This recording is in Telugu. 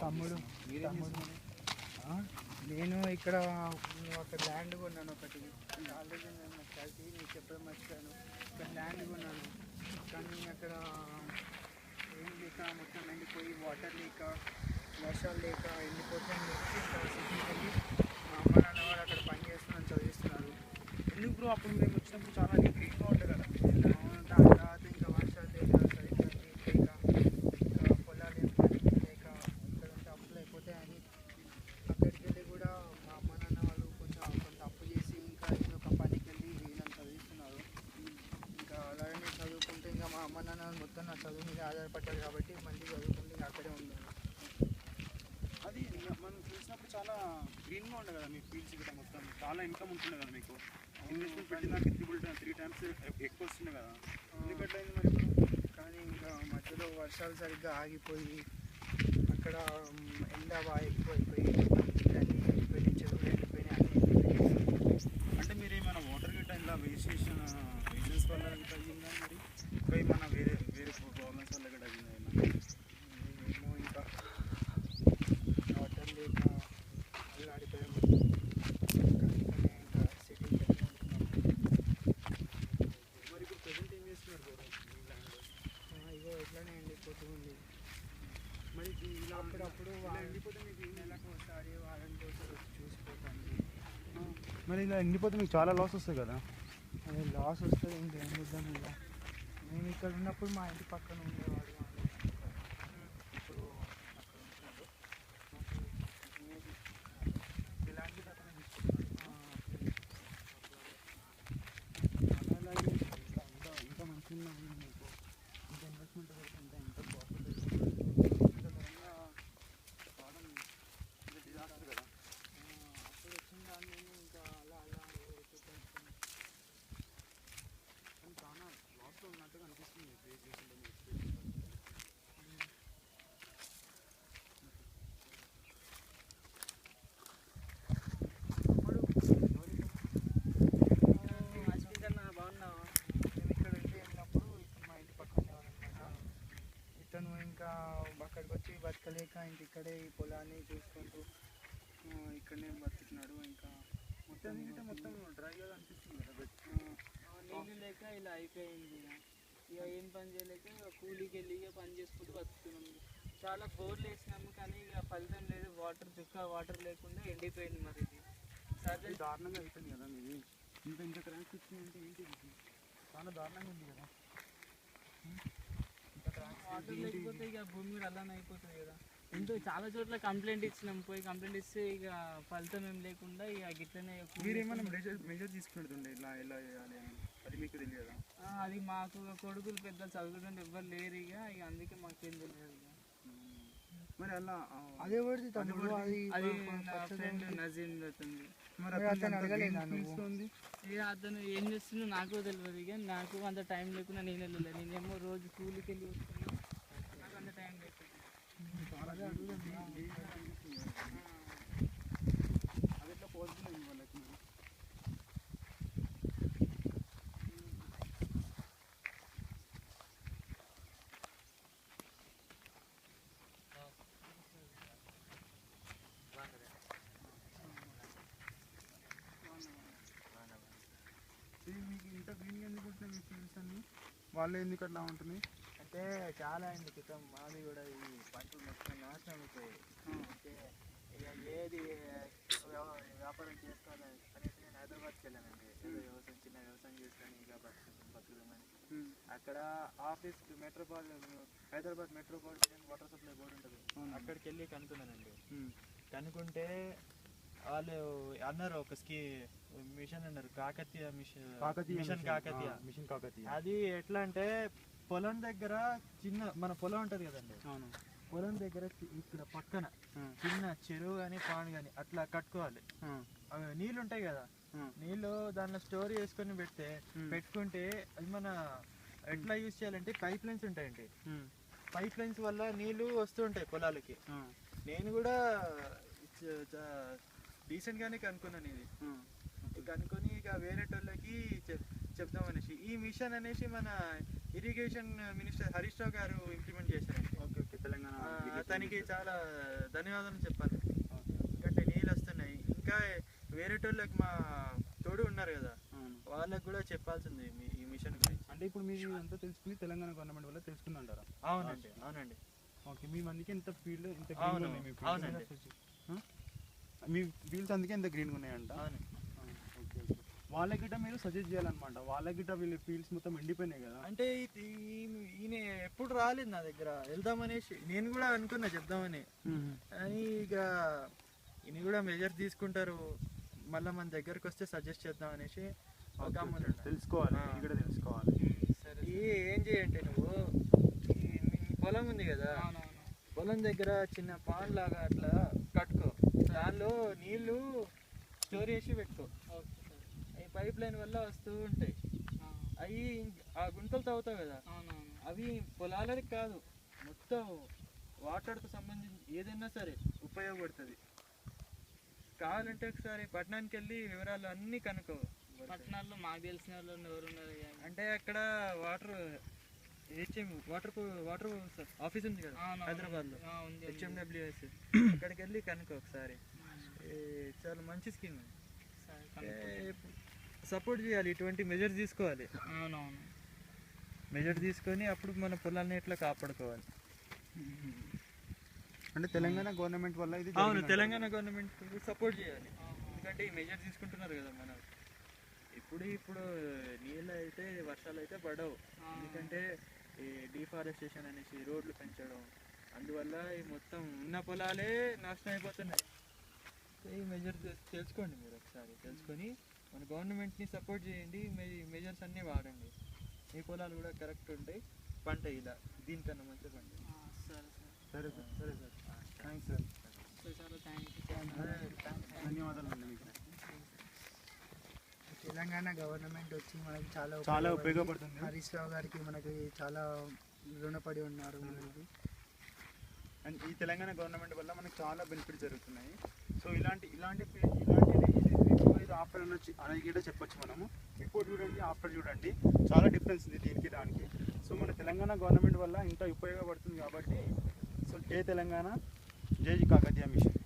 తమ్ముడు నేను ఇక్కడ ఒక ల్యాండ్ కొన్నాను ఒకటి. ఆల్రెడీ నేను కలిసి నీకు చెప్పడం మర్చిపోయాను. ఒక ల్యాండ్ కొన్నాను కానీ అక్కడ ఏం లేక మొత్తం ఎండిపోయి వాటర్ లేక వర్షాలు లేక ఎండిపోతుంది. ఇంకా సిటీకి వెళ్ళి మా అమ్మ నాన్న వాళ్ళు అక్కడ పని చేస్తున్నాను, చదివిస్తున్నారు. ఎందుకు బ్రో అప్పుడు మేము వచ్చినప్పుడు చాలా గ్రీన్గా ఉంటుంది కదా. దాని తర్వాత ఇంకా వర్షాలు లేక సరిగ్గా లేక ఇంకా పొలాలు ఏం పని లేక ఇక్కడ ఉంటే అప్పులు అయిపోతాయని అక్కడికి వెళ్ళి కూడా మా అమ్మ నాన్న వాళ్ళు కొంత అప్పు చేసి ఇంకా ఏదో ఒక పనికి వెళ్ళి వీళ్ళని చదివిస్తున్నారు. ఇంకా అలాగే చదువుకుంటే ఇంకా మా అమ్మ నాన్న మొత్తం నా చదువు మీద ఆధారపడ్డారు కాబట్టి మంచి చదువుకుంటే ఇంకా అక్కడే ఉన్నాను. అది మనం చూసినప్పుడు చాలా గ్రీన్గా ఉండే కదా మీ ఫీల్డ్స్ కూడా, మొత్తం చాలా ఇన్కమ్ ఉంటుండే కదా మీకు. ఇన్వెస్ట్మెంట్ పెట్టినాక 3 times ఎక్కువ వస్తుండే కదా. ఎందుకంటే మరి కానీ ఇంకా మధ్యలో వర్షాలు సరిగ్గా ఆగిపోయి అక్కడ ఎండ బాగా ఎక్కువైపోయి అన్నీ ఎండిపోయినాయి, చెరువులు ఎండిపోయినాయి, అన్నీ ఎండిపోయినాయి. అంటే మీరు ఏమైనా వాటర్ గిట్ట ఇలా వేసేస్ వల్ల గిట్ట అయ్యిందా, మరి ఇంకా ఏమైనా వేరే ప్రాబ్లమ్స్ వల్ల కూడా అయ్యిందా? ఏమో ఇంకా వాటర్ లేక అల్లాడిపోయాము. ఇంకా సిటీకి వెళ్ళి మరి ఇప్పుడు ప్రజెంట్ ఏం చేస్తున్నారు బ్రో మీ ల్యాండ్లో? ఇగో ఎట్లానే ఎండిపోతూ ఉంది. మరి ఇలా అప్పుడప్పుడు ఇలా ఎండిపోతే మీకు నెలకు ఒకసారి వారానికి ఒకసారి వచ్చి చూసిపోతాను. మరి ఇలా ఎండిపోతే మీకు చాలా లాస్ వస్తాయి కదా. అదే లాస్ వస్తుంది, ఇంకేం చేద్దాం. ఇక నేను ఇక్కడ ఉన్నప్పుడు మా ఇంటి పక్కన ఉండేవాడు వాళ్ళు. ఇప్పుడు అక్కడ ఉంటున్నారు. ఇలాంటి అక్కడ ఇంకా మంచిగా మీకు ఇంకా ఇన్వెస్ట్మెంట్ పెడుతుంటే ఎంత ప్రాఫిట్ డిజాస్టర్ కదా. అప్పుడు వచ్చిన దాన్ని ఇంకా అలా కానీ చాలా లాస్లో ఉన్నట్టుగా అనిపిస్తుంది పే చేసిండే మీ బాగున్నావా? నేను ఇక్కడ వెళ్ళినప్పుడు మా ఇంటి పక్కన ఉండేవాళ్ళనమాట. ఇతను ఇంకా అక్కడికి వచ్చి బతకలేక ఇంక ఇక్కడే ఈ పొలాన్ని చూసుకుంటూ ఇక్కడనే బతుకుతున్నాడు. ఇంకా మొత్తం డ్రైగా అనిపిస్తుంది కదా. నీళ్ళు లేక ఇలా అయిపోయింది. ఇక ఏం పని చేయలేక కూలీకి వెళ్ళి ఇక పని చేసుకుంటూ బతుకుతున్నాము. చాలా బోర్లు వేసినాము కానీ ఇక ఫలితం లేదు. వాటర్ లేకుండా ఎండిపోయింది. మరి ఇది సరే దారుణంగా అయిపోయింది కదా మీది. ఇంత క్రాక్స్ వచ్చినాయంటే ఏంటి, చాలా దారుణంగా ఉంది కదా. వాటర్ లేకపోతే ఇక భూమి కూడా అలానే అయిపోతుంది కదా. చాలా చోట్ల కంప్లైంట్ ఇచ్చినాం. పోయి కంప్లైంట్ ఇస్తే ఇక ఫలితం ఏం లేకుండా ఇక గిట్లనే. మీరు ఏమైనా మెజర్ తీసుకుంటుండే ఇలా ఎలా చేయాలి అని, అది మీకు తెలియదా? అది మాకు కొడుకులు పెద్ద చదువుకుంటే ఎవ్వరు లేరు. ఇక అందుకే మాకేం తెలియదు. ఇక మరి అలా అదే పడితే తమ్ముడు అది నా ఫ్రెండ్ నజీమ్ అవుతుంది. మరి అతను అడగలేదా నువ్వు? ఇక అతను ఏం చేస్తుందో నాకు తెలియదు. ఇక నాకు అంత టైం లేకుండా నేను వెళ్ళలేదు. నేనేమో రోజు కూలికి వెళ్ళి వస్తున్నాను. నాకు అంత టైం లేకుండా అది ఎట్లా పాజిటివ్ అయింది వాళ్ళకి. మీకు ఇంత గ్రీన్గా ఎందుకు ఉంటున్నాయి మీ ఫీల్డ్స్ అన్ని, వాళ్ళు ఎందుకు అట్లా ఉంటుంది? అంటే చాలా అయింది క్రితం మాది కూడా ఈ పంటలు మొత్తం నాశనం అయిపోయాయి. అంటే ఇక ఏది వ్యాపారం చేసుకోవాలి అనేసి నేను హైదరాబాద్కి వెళ్ళానండి. చిన్న వ్యవసాయం చేసుకొని ఇంకా బతుకుదామని. అక్కడ office Hyderabad metropolitan water supply board ఉంటుంది, అక్కడికి వెళ్ళి కనుక్కున్నానండి. కనుక్కుంటే వాళ్ళు అన్నారు ఒక మిషన్ అన్నారు, మిషన్ కాకతీయ. అది ఎట్లా అంటే పొలం దగ్గర మన పొలం ఉంటుంది కదండి, పొలం దగ్గర ఇక్కడ పక్కన చిన్న చెరువు కానీ పాండ్ కానీ అట్లా కట్టుకోవాలి. నీళ్ళు ఉంటాయి కదా, నీళ్ళు దానిలో స్టోర్ చేసుకొని పెట్టుకుంటే అది మన ఎట్లా యూజ్ చేయాలంటే పైప్ లైన్స్ ఉంటాయండి. పైప్ లైన్స్ వల్ల నీళ్ళు వస్తుంటాయి పొలాలకి. నేను కూడా డీసెంట్ గానే కనుక్కున్నాను ఇది. కనుక్కొని ఇక వేరేటోళ్ళకి చెప్దాం అనేసి ఈ మిషన్ అనేసి మన ఇరిగేషన్ మినిస్టర్ హరీష్ రావు గారు ఇంప్లిమెంట్ చేశారండి. ఓకే ఓకే తెలంగాణ అతనికి చాలా ధన్యవాదాలు చెప్పాలి. ఎందుకంటే నీళ్ళు వస్తున్నాయి. ఇంకా వేరేటోళ్ళకి మా తోడు ఉన్నారు కదా, వాళ్ళకి కూడా చెప్పాల్సింది ఈ మిషన్ గురించి. అంటే ఇప్పుడు మీరు అంతా తెలుసుకుని తెలంగాణ గవర్నమెంట్ వల్ల తెలుసుకుందంటారా? అవునండి, అవునండి. ఓకే, మీ అందుకే ఇంత ఫీల్డ్ ఇంత అవును, గ్రీన్ ఉన్నాయి అవునండి. మీ ఫీల్డ్స్ అందుకే ఇంత గ్రీన్గా ఉన్నాయంట. అవును. ఓకే ఓకే, వాళ్ళ గిట్ట మీరు సజెస్ట్ చేయాలన్నమాట. వాళ్ళ గిట్ట వీళ్ళ ఫీల్డ్స్ మొత్తం ఎండిపోయినాయి కదా. అంటే ఈయన ఎప్పుడు రాలేదు నా దగ్గర, వెళ్దామనేసి నేను కూడా అనుకున్నా చెప్దామని. అని ఇక ఈయన కూడా మెజర్ తీసుకుంటారు, మళ్ళీ మన దగ్గరకు వస్తే సజెస్ట్ చేద్దాం అనేసి తెలుసుకోవాలి, ఇక్కడ తెలుసుకోవాలి. ఏం చేయంటే నువ్వు ఈ పొలం ఉంది కదా, పొలం దగ్గర చిన్న పాండ్ లాగా అట్లా కట్టుకో, దానిలో నీళ్లు స్టోర్ చేసి పెట్టుకో. ఈ పైప్ లైన్ వల్ల వస్తూ ఉంటాయి, అవి ఆ గుంటలు తవ్వుతావు కదా, అవి పొలాలకి కాదు, మొత్తం వాటర్తో సంబంధించి ఏదైనా సరే ఉపయోగపడుతుంది. కావాలంటే ఒకసారి పట్టణానికి వెళ్ళి వివరాలు అన్నీ కనుక్కో. పట్టణాల్లో మాకు తెలిసిన వాళ్ళు ఎవరున్నారు అంటే అక్కడ వాటర్ వాటర్ ఆఫీస్ ఉంది కదా హైదరాబాద్లో, HMWS, అక్కడికి వెళ్ళి కనుక్కో ఒకసారి. చాలా మంచి స్కీమ్, సపోర్ట్ చేయాలి, ఇటువంటి మెజర్ తీసుకోవాలి. అవునవును, మెజర్ తీసుకొని అప్పుడు మన పొలాన్ని ఎట్లా కాపాడుకోవాలి. అంటే తెలంగాణ గవర్నమెంట్ వల్ల ఇది అవును, తెలంగాణ గవర్నమెంట్ సపోర్ట్ చేయాలి. ఎందుకంటే ఈ మెజర్ తీసుకుంటున్నారు కదా మనం. ఇప్పుడు నీళ్ళు అయితే వర్షాలు అయితే పడవు, ఎందుకంటే ఈ డిఫారెస్టేషన్ అనేసి రోడ్లు పెంచడం, అందువల్ల ఈ మొత్తం ఉన్న పొలాలే నాశనం అయిపోతున్నాయి. ఈ మెజర్ తెలుసుకోండి మీరు ఒకసారి, తెలుసుకొని మన గవర్నమెంట్ని సపోర్ట్ చేయండి, మెజర్స్ అన్నీ వాడండి, మీ పొలాలు కూడా కరెక్ట్ ఉంటాయి, పంట ఇలా దీనికన్నా మంచి పంట. సరే సరే సార్, సరే సార్, థ్యాంక్స్ సార్, ధన్యవాదాలు అండి మీకు. తెలంగాణ గవర్నమెంట్ వచ్చి మనకి చాలా ఉపయోగపడుతుంది. హరీష్ రావు గారికి మనకి చాలా రుణపడి ఉన్నారు మనకి. అండ్ ఈ తెలంగాణ గవర్నమెంట్ వల్ల మనకి చాలా బెనిఫిట్స్ జరుగుతున్నాయి. సో ఇలాంటి ఆఫర్ అనేది కూడా చెప్పొచ్చు మనము. ఇప్పుడు చూడండి, ఆఫర్ చూడండి, చాలా డిఫరెన్స్ ఉంది దీనికి దానికి. సో మన తెలంగాణ గవర్నమెంట్ వల్ల ఇంత ఉపయోగపడుతుంది కాబట్టి, సో జై తెలంగాణ, జై కాకతీయ మిషన్.